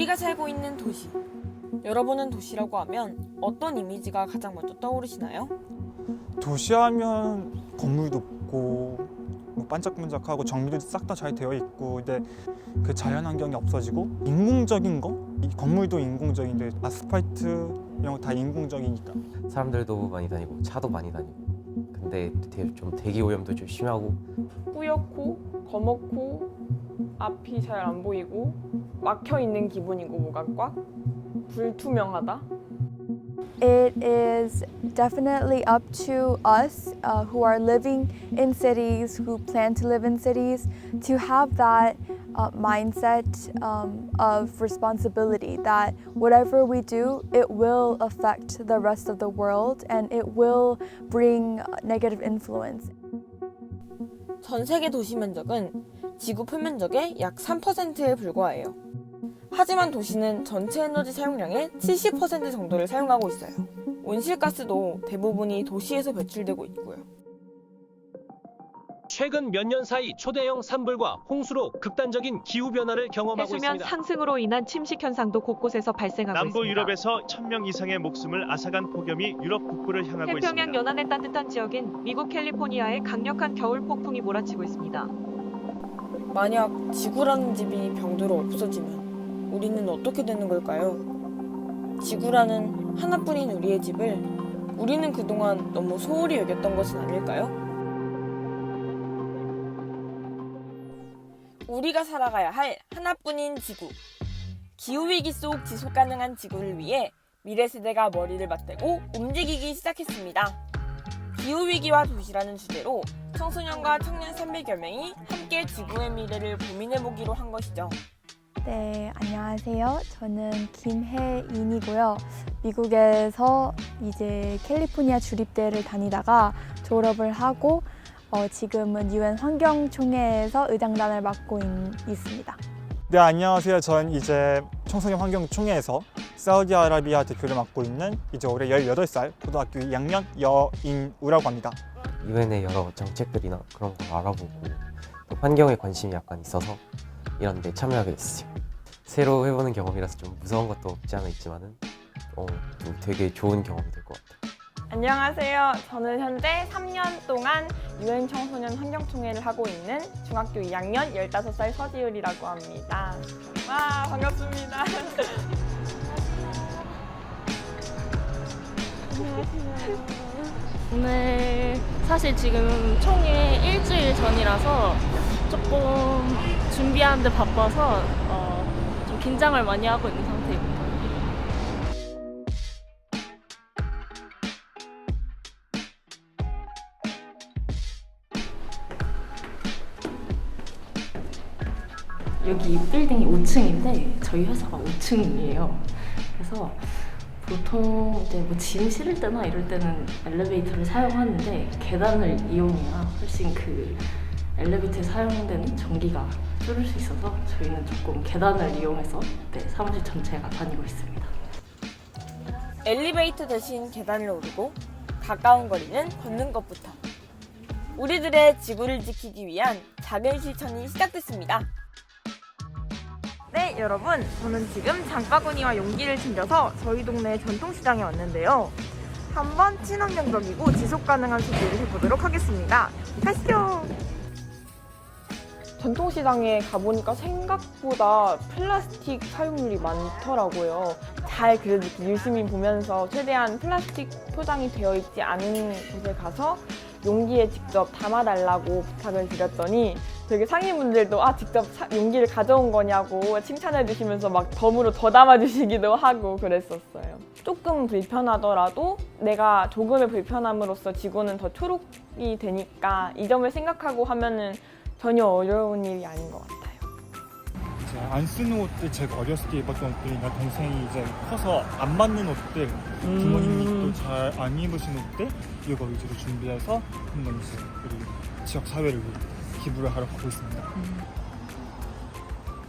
우리가 살고 있는 도시. 여러분은 도시라고 하면 어떤 이미지가 가장 먼저 떠오르시나요? 도시하면 건물도 높고 뭐 반짝반짝하고 정비도 싹 다 잘 되어 있고, 근데 그 자연환경이 없어지고 인공적인 거? 이 건물도 인공적인데 아스팔트 이런 거 다 인공적이니까. 사람들도 많이 다니고 차도 많이 다니고, 근데 좀 대기 오염도 좀 심하고 뿌옇고 거먹고 앞이 잘 안 보이고 막혀 있는 기분이고 뭐가 꽉 불투명하다. It is definitely up to us who are living in cities, who plan to live in cities, to have that mindset of responsibility that whatever we do, it will affect the rest of the world and it will bring negative influence. 전 세계 도시 면적은 지구 표면적의 약 3%에 불과해요. 하지만 도시는 전체 에너지 사용량의 70% 정도를 사용하고 있어요. 온실가스도 대부분이 도시에서 배출되고 있고요. 최근 몇 년 사이 초대형 산불과 홍수로 극단적인 기후변화를 경험하고 해수면 있습니다. 상승으로 인한 침식 현상도 곳곳에서 발생하고 남부 있습니다. 유럽에서 1000명 이상의 목숨을 앗아간 폭염이 유럽 북부를 향하고 태평양 있습니다. 연안의 따뜻한 지역인 미국 캘리포니아에 강력한 겨울 폭풍이 몰아치고 있습니다. 만약 지구라는 집이 병들어 없어지면 우리는 어떻게 되는 걸까요? 지구라는 하나뿐인 우리의 집을 우리는 그동안 너무 소홀히 여겼던 것은 아닐까요? 우리가 살아가야 할 하나뿐인 지구. 기후위기 속 지속가능한 지구를 위해 미래 세대가 머리를 맞대고 움직이기 시작했습니다. 기후위기와 도시라는 주제로 청소년과 청년 300여 명이 함께 지구의 미래를 고민해보기로 한 것이죠. 네, 안녕하세요. 저는 김혜인이고요. 미국에서 이제 캘리포니아 주립대를 다니다가 졸업을 하고 지금은 UN 환경총회에서 의장단을 맡고 있습니다. 네, 안녕하세요. 전 이제 청소년 환경총회에서 사우디아라비아 대표를 맡고 있는 이제 올해 18살 고등학교 2학년 여인우라고 합니다. 유엔의 여러 정책들이나 그런 걸 알아보고 또 환경에 관심이 약간 있어서 이런 데 참여하게 됐어요. 새로 해보는 경험이라서 좀 무서운 것도 없지 않아 있지만은 또 되게 좋은 경험이 될 것 같아요. 안녕하세요. 저는 현재 3년 동안 UN 청소년 환경총회를 하고 있는 중학교 2학년 15살 서지율이라고 합니다. 와, 반갑습니다. 오늘 사실 지금 총회 일주일 전이라서 조금 준비하는데 바빠서 좀 긴장을 많이 하고 있는 상태입니다. 여기 빌딩이 5층인데 저희 회사가 5층이에요. 그래서 보통 이제 뭐 짐 실을 때나 이럴 때는 엘리베이터를 사용하는데 계단을 이용해야 훨씬 그 엘리베이터에 사용되는 전기가 줄을 수 있어서 저희는 조금 계단을 이용해서 사무실 전체가 다니고 있습니다. 엘리베이터 대신 계단을 오르고 가까운 거리는 걷는 것부터. 우리들의 지구를 지키기 위한 작은 실천이 시작됐습니다. 네, 여러분, 저는 지금 장바구니와 용기를 챙겨서 저희 동네 전통시장에 왔는데요. 한번 친환경적이고 지속가능한 소비를 해보도록 하겠습니다. 가시죠! 전통시장에 가보니까 생각보다 플라스틱 사용률이 많더라고요. 잘 그래도 열심히 보면서 최대한 플라스틱 포장이 되어 있지 않은 곳에 가서 용기에 직접 담아달라고 부탁을 드렸더니 되게 상인분들도 직접 용기를 가져온 거냐고 칭찬해 주시면서 막 덤으로 더 담아주시기도 하고 그랬었어요. 조금 불편하더라도 내가 조금의 불편함으로써 지구는 더 초록이 되니까 이 점을 생각하고 하면은 전혀 어려운 일이 아닌 것 같아요. 안 쓰는 옷들, 제가 어렸을 때 입었던 옷들이나 동생이 이제 커서 안 맞는 옷들, 부모님이 또 잘 안 입으신 옷들 이거 위주로 준비해서 한번 이제 우리 지역 사회를 위해 기부를 하러 가고 있습니다.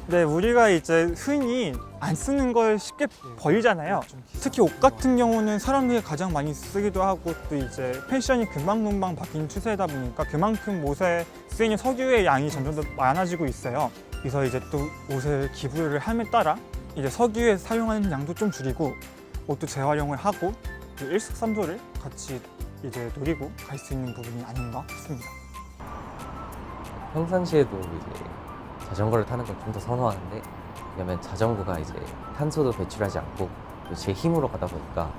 네, 우리가 이제 흔히 안 쓰는 걸 쉽게 버리잖아요. 특히 옷 같은 경우는 사람들이 가장 많이 쓰기도 하고 또 이제 패션이 금방금방 바뀌는 추세다 보니까 그만큼 옷에 쓰이는 석유의 양이 점점 더 많아지고 있어요. 그래서 이제 또 옷을 기부를 함에 따라 이제 석유에 사용하는 양도 좀 줄이고 옷도 재활용을 하고 그 일석삼조를 같이 이제 누리고 갈 수 있는 부분이 아닌가 싶습니다. 평상시에도 이제 자전거를 타는 걸 좀 더 선호하는데, 왜냐면 자전거가 이제 탄소도 배출하지 않고 또 제 힘으로 가다 보니까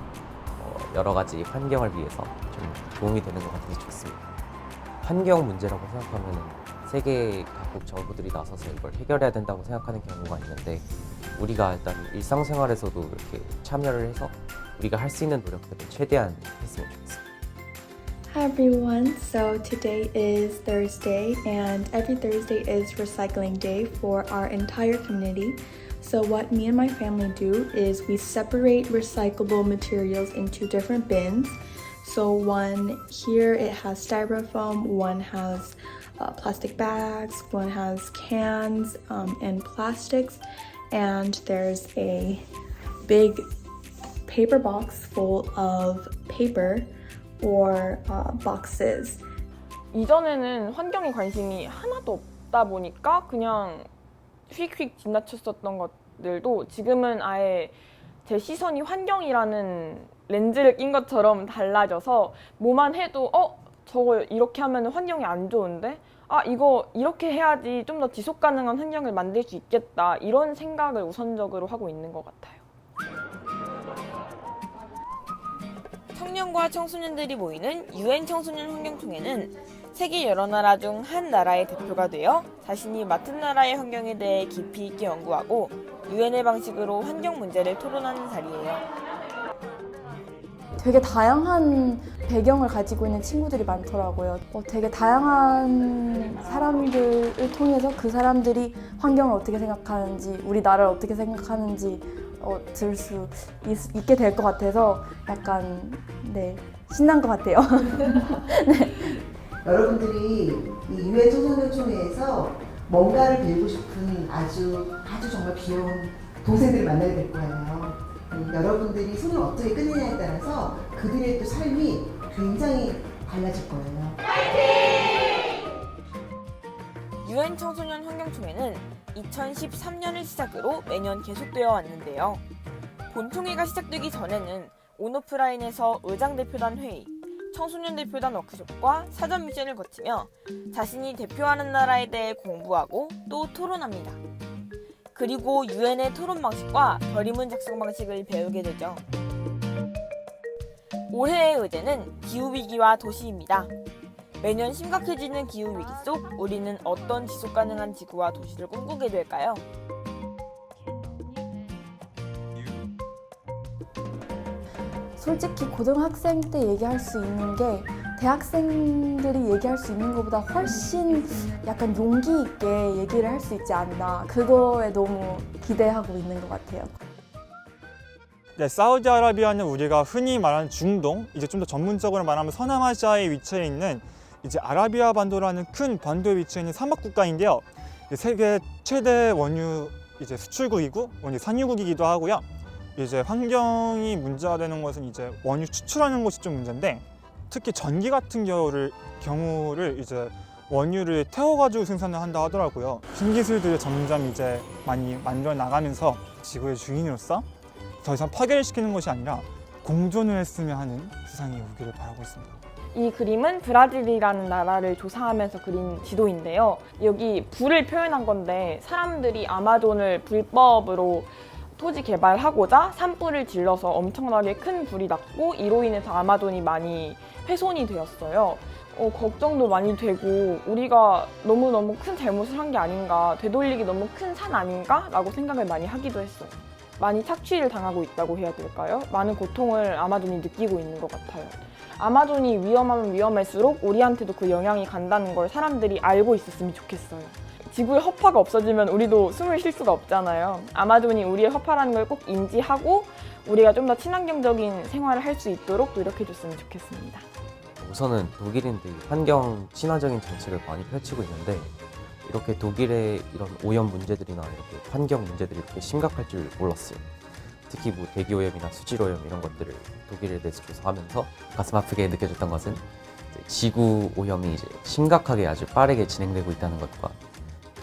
여러 가지 환경을 위해서 좀 도움이 되는 것 같아서 좋습니다. 환경 문제라고 생각하면 세계 각국 정부들이 나서서 이걸 해결해야 된다고 생각하는 경우가 있는데, 우리가 일단 일상생활에서도 이렇게 참여를 해서 우리가 할 수 있는 노력들을 최대한 했으면 좋겠습니다. Hi everyone, so today is Thursday and every Thursday is recycling day for our entire community. So what me and my family do is we separate recyclable materials into different bins. So one here it has styrofoam, one has plastic bags, one has cans and plastics, and there's a big paper box full of paper or boxes. 이전에는 환경에 관심이 하나도 없다 보니까 그냥 휙휙 지나쳤었던 것들도 지금은 아예 제 시선이 환경이라는 렌즈를 낀 것처럼 달라져서 뭐만 해도 저거 이렇게 하면 환경이 안 좋은데? 이거 이렇게 해야지 좀 더 지속 가능한 환경을 만들 수 있겠다, 이런 생각을 우선적으로 하고 있는 것 같아요. 청년과 청소년들이 모이는 UN 청소년 환경총회는 세계 여러 나라 중 한 나라의 대표가 되어 자신이 맡은 나라의 환경에 대해 깊이 있게 연구하고 UN의 방식으로 환경 문제를 토론하는 자리예요. 되게 다양한 배경을 가지고 있는 친구들이 많더라고요. 되게 다양한 사람들을 통해서 그 사람들이 환경을 어떻게 생각하는지, 우리 나라를 어떻게 생각하는지 들을 수 있게 될 것 같아서 약간 신난 것 같아요. 여러분들이 이 유엔 청소년총회에서 뭔가를 배우고 싶은 아주 정말 귀여운 동생들을 만나게 될 거예요. 여러분들이 손을 어떻게 끊느냐에 따라서 그들의 또 삶이 굉장히 달라질 거예요. UN 청소년 환경총회는 2013년을 시작으로 매년 계속되어 왔는데요. 본총회가 시작되기 전에는 온오프라인에서 의장대표단 회의, 청소년 대표단 워크숍과 사전 미션을 거치며 자신이 대표하는 나라에 대해 공부하고 또 토론합니다. 그리고 유엔의 토론 방식과 결의문 작성 방식을 배우게 되죠. 올해의 의제는 기후위기와 도시입니다. 매년 심각해지는 기후위기 속 우리는 어떤 지속가능한 지구와 도시를 꿈꾸게 될까요? 솔직히 고등학생 때 얘기할 수 있는 게 대학생들이 얘기할 수 있는 것보다 훨씬 약간 용기 있게 얘기를 할 수 있지 않나, 그거에 너무 기대하고 있는 것 같아요. 네, 사우디아라비아는 우리가 흔히 말하는 중동, 이제 좀 더 전문적으로 말하면 서남아시아에 위치해 있는 이제 아라비아 반도라는 큰 반도에 위치해 있는 사막 국가인데요. 세계 최대 원유 이제 수출국이고 원유 산유국이기도 하고요. 이제 환경이 문제가 되는 것은 이제 원유 추출하는 것이 좀 문제인데, 특히 전기 같은 경우를 이제 원유를 태워가지고 생산을 한다 하더라고요. 신기술들이 점점 이제 많이 만들어 나가면서 지구의 주인으로서 더 이상 파괴를 시키는 것이 아니라 공존을 했으면 하는 세상이 오기를 바라고 있습니다. 이 그림은 브라질이라는 나라를 조사하면서 그린 지도인데요. 여기 불을 표현한 건데, 사람들이 아마존을 불법으로 토지 개발하고자 산불을 질러서 엄청나게 큰 불이 났고, 이로 인해서 아마존이 많이 훼손이 되었어요. 걱정도 많이 되고, 우리가 너무너무 큰 잘못을 한 게 아닌가, 되돌리기 너무 큰 산 아닌가? 라고 생각을 많이 하기도 했어요. 많이 착취를 당하고 있다고 해야 될까요? 많은 고통을 아마존이 느끼고 있는 것 같아요. 아마존이 위험하면 위험할수록 우리한테도 그 영향이 간다는 걸 사람들이 알고 있었으면 좋겠어요. 지구의 허파가 없어지면 우리도 숨을 쉴 수가 없잖아요. 아마존이 우리의 허파라는 걸 꼭 인지하고 우리가 좀 더 친환경적인 생활을 할 수 있도록 노력해줬으면 좋겠습니다. 우선은 독일인들이 환경 친화적인 정책을 많이 펼치고 있는데, 이렇게 독일의 이런 오염 문제들이나 이렇게 환경 문제들이 이렇게 심각할 줄 몰랐어요. 특히 뭐 대기오염이나 수질오염 이런 것들을 독일에 대해서 조사하면서 가슴 아프게 느껴졌던 것은 지구 오염이 이제 심각하게 아주 빠르게 진행되고 있다는 것과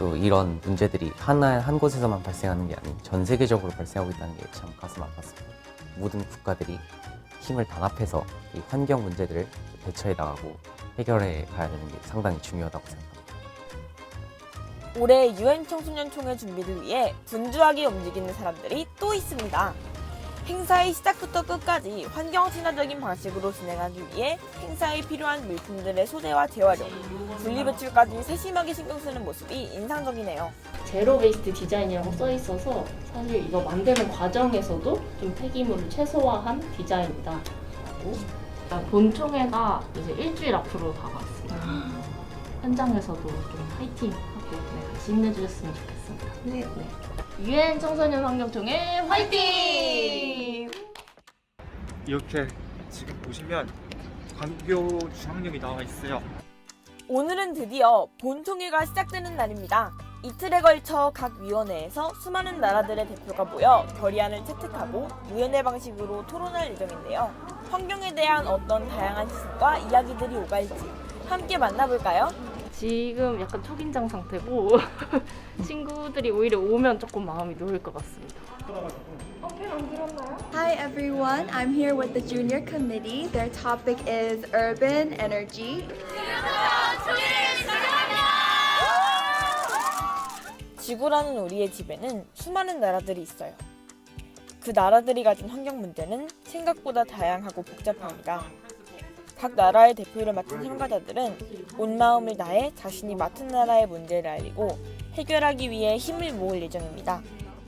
또 이런 문제들이 한 곳에서만 발생하는 게 아닌 전 세계적으로 발생하고 있다는 게 참 가슴 아팠습니다. 모든 국가들이 힘을 단합해서 이 환경 문제들을 대처해 나가고 해결해 가야 되는 게 상당히 중요하다고 생각합니다. 올해 UN 청소년 총회 준비를 위해 분주하게 움직이는 사람들이 또 있습니다. 행사의 시작부터 끝까지 환경 친화적인 방식으로 진행하기 위해 행사에 필요한 물품들의 소재와 재활용, 분리배출까지 세심하게 신경 쓰는 모습이 인상적이네요. 제로 베이스트 디자인이라고 써 있어서 사실 이거 만드는 과정에서도 좀 폐기물을 최소화한 디자인이다. 라고 본총회가 이제 일주일 앞으로 다가왔습니다. 현장에서도 좀 파이팅하고 같이 힘내주셨으면 좋겠습니다. 네. UN 청소년 환경총회 화이팅! 이렇게 지금 보시면 광교 중앙역이 나와 있어요. 오늘은 드디어 본총회가 시작되는 날입니다. 이틀에 걸쳐 각 위원회에서 수많은 나라들의 대표가 모여 결의안을 채택하고 유엔회 방식으로 토론할 예정인데요. 환경에 대한 어떤 다양한 시선과 이야기들이 오갈지 함께 만나볼까요? 지금 약간 초긴장 상태고 친구들이 오히려 오면 조금 마음이 놓일 것 같습니다. Hi everyone, I'm here with the junior committee. Their topic is urban energy. 지구라는 우리의 집에는 수많은 나라들이 있어요. 그 나라들이 가진 환경 문제는 생각보다 다양하고 복잡합니다. 각 나라의 대표를 맡은 참가자들은 온 마음을 다해 자신이 맡은 나라의 문제를 알리고 해결하기 위해 힘을 모을 예정입니다.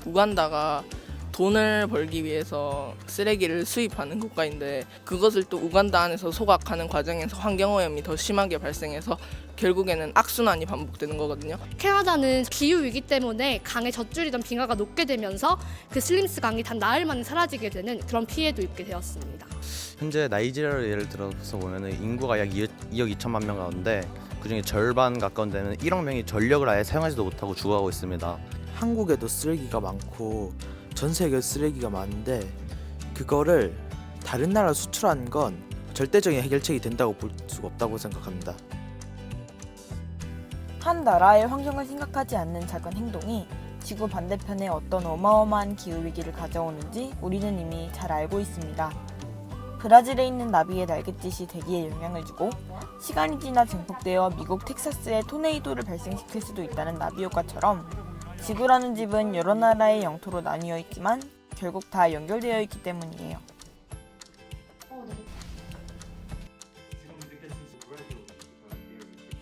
우간다가 돈을 벌기 위해서 쓰레기를 수입하는 국가인데 그것을 또 우간다 안에서 소각하는 과정에서 환경오염이 더 심하게 발생해서 결국에는 악순환이 반복되는 거거든요. 캐나다는 기후위기 때문에 강에 젖줄이던 빙하가 녹게 되면서 그 슬림스 강이 단 나흘 만에 사라지게 되는 그런 피해도 입게 되었습니다. 현재 나이지리아를 예를 들어서 보면 인구가 약 2억 2천만 명 가운데 그중에 절반 가까운 데는 1억 명이 전력을 아예 사용하지도 못하고 죽어가고 있습니다. 한국에도 쓰레기가 많고 전 세계 쓰레기가 많은데 그거를 다른 나라 수출하는 건 절대적인 해결책이 된다고 볼 수가 없다고 생각합니다. 한 나라의 환경을 생각하지 않는 작은 행동이 지구 반대편에 어떤 어마어마한 기후위기를 가져오는지 우리는 이미 잘 알고 있습니다. 브라질에 있는 나비의 날갯짓이 대기에 영향을 주고 시간이 지나 증폭되어 미국 텍사스에 토네이도를 발생시킬 수도 있다는 나비 효과처럼 지구라는 집은 여러 나라의 영토로 나뉘어 있지만 결국 다 연결되어 있기 때문이에요.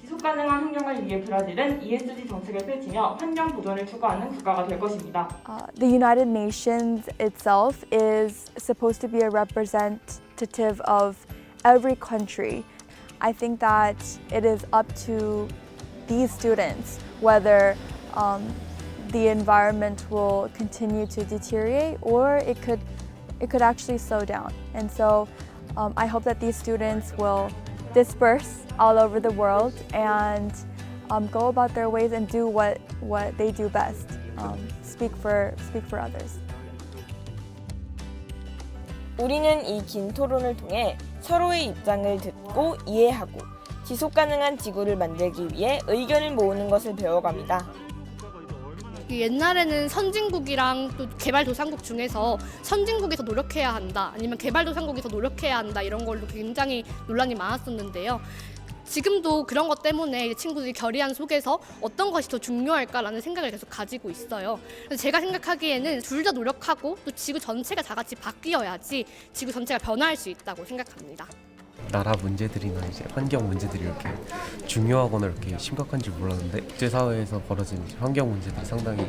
지속 가능한 환경을 위해 브라질은 ESG 정책을 펼치며 환경 보존을 추구하는 국가가 될 것입니다. The United Nations itself is supposed to be a representative of every country. I think that it is up to these students whether the environment will continue to deteriorate or it could actually slow down. And so I hope that these students will disperse all over the world and go about their ways and do what they do best. Speak for others. 우리는 이 긴 토론을 통해 서로의 입장을 듣고 이해하고 지속 가능한 지구를 만들기 위해 의견을 모으는 것을 배워갑니다. 옛날에는 선진국이랑 또 개발도상국 중에서 선진국이 더 노력해야 한다, 아니면 개발도상국이 더 노력해야 한다 이런 걸로 굉장히 논란이 많았었는데요. 지금도 그런 것 때문에 친구들이 결의안 속에서 어떤 것이 더 중요할까라는 생각을 계속 가지고 있어요. 그래서 제가 생각하기에는 둘 다 노력하고 또 지구 전체가 다 같이 바뀌어야지 지구 전체가 변화할 수 있다고 생각합니다. 나라 문제들이나 이제 환경 문제들이 이렇게 중요하거나 이렇게 심각한 줄 몰랐는데 국제사회에서 벌어진 환경 문제들이 상당히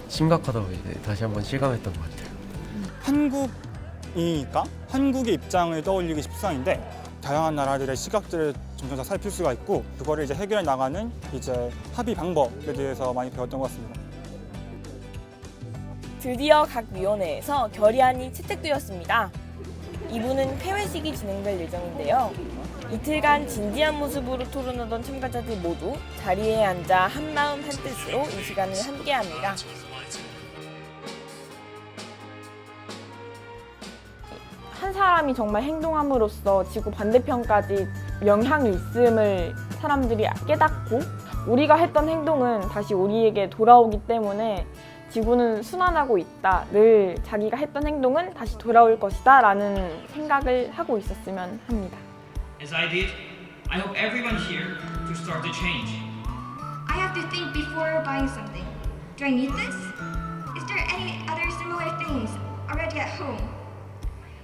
심각하다고 이제 다시 한번 실감했던 것 같아요. 한국이니까 한국의 입장을 떠올리기 십상인데 다양한 나라들의 시각들을 점점 더 살필 수가 있고 그거를 이제 해결해 나가는 이제 합의 방법에 대해서 많이 배웠던 것 같습니다. 드디어 각 위원회에서 결의안이 채택되었습니다. 2부는 폐회식이 진행될 예정인데요. 이틀간 진지한 모습으로 토론하던 참가자들 모두 자리에 앉아 한마음 한뜻으로 이 시간을 함께합니다. 한 사람이 정말 행동함으로써 지구 반대편까지 영향이 있음을 사람들이 깨닫고 우리가 했던 행동은 다시 우리에게 돌아오기 때문에 지구는 순환하고 있다. 늘 자기가 했던 행동은 다시 돌아올 것이다 라는 생각을 하고 있었으면 합니다. As I did, I hope everyone here to start to change. I have to think before buying something. Do I need this? Is there any other similar things already at home?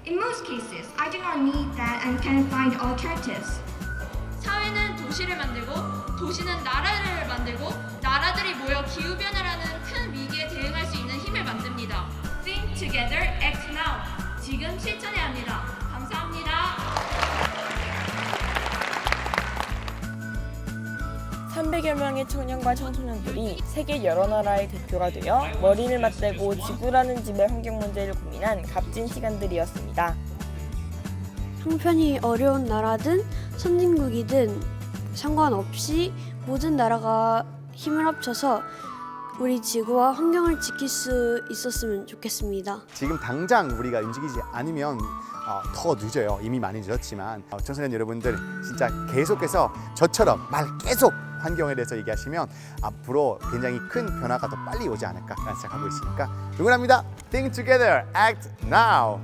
In most cases, I do not need that and can find alternatives. 사회는 도시를 만들고 도시는 나라를 만들고 나라들이 모여 기후변화라는 큰 위기에 대응할 수 있는 힘을 만듭니다. Think together, act now. 지금 실천해야 합니다. 감사합니다. (300여) 명의 청년과 청소년들이 세계 여러 나라의 대표가 되어 머리를 맞대고 지구라는 집의 환경 문제를 고민한 값진 시간들이었습니다. 형편이 어려운 나라든 선진국이든 상관없이 모든 나라가 힘을 합쳐서 우리 지구와 환경을 지킬 수 있었으면 좋겠습니다. 지금 당장 우리가 움직이지 않으면 더 늦어요. 이미 많이 늦었지만 청소년 여러분들 진짜 계속해서 저처럼 말 계속 환경에 대해서 얘기하시면 앞으로 굉장히 큰 변화가 더 빨리 오지 않을까라는 생각하고 있으니까 응원합니다. Think together, act now.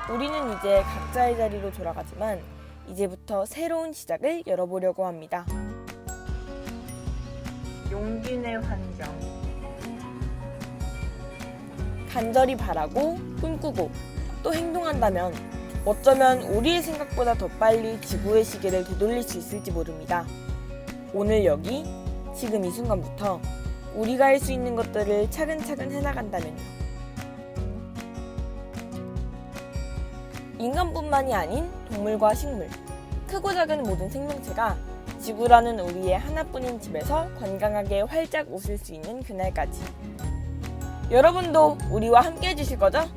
우리는 이제 각자의 자리로 돌아가지만 이제부터 새로운 시작을 열어보려고 합니다. 용기 내 환경. 간절히 바라고 꿈꾸고 또 행동한다면 어쩌면 우리의 생각보다 더 빨리 지구의 시계를 되돌릴 수 있을지 모릅니다. 오늘 여기 지금 이 순간부터 우리가 할 수 있는 것들을 차근차근 해나간다면요. 인간뿐만이 아닌 동물과 식물, 크고 작은 모든 생명체가 지구라는 우리의 하나뿐인 집에서 건강하게 활짝 웃을 수 있는 그날까지. 여러분도 우리와 함께 해주실 거죠?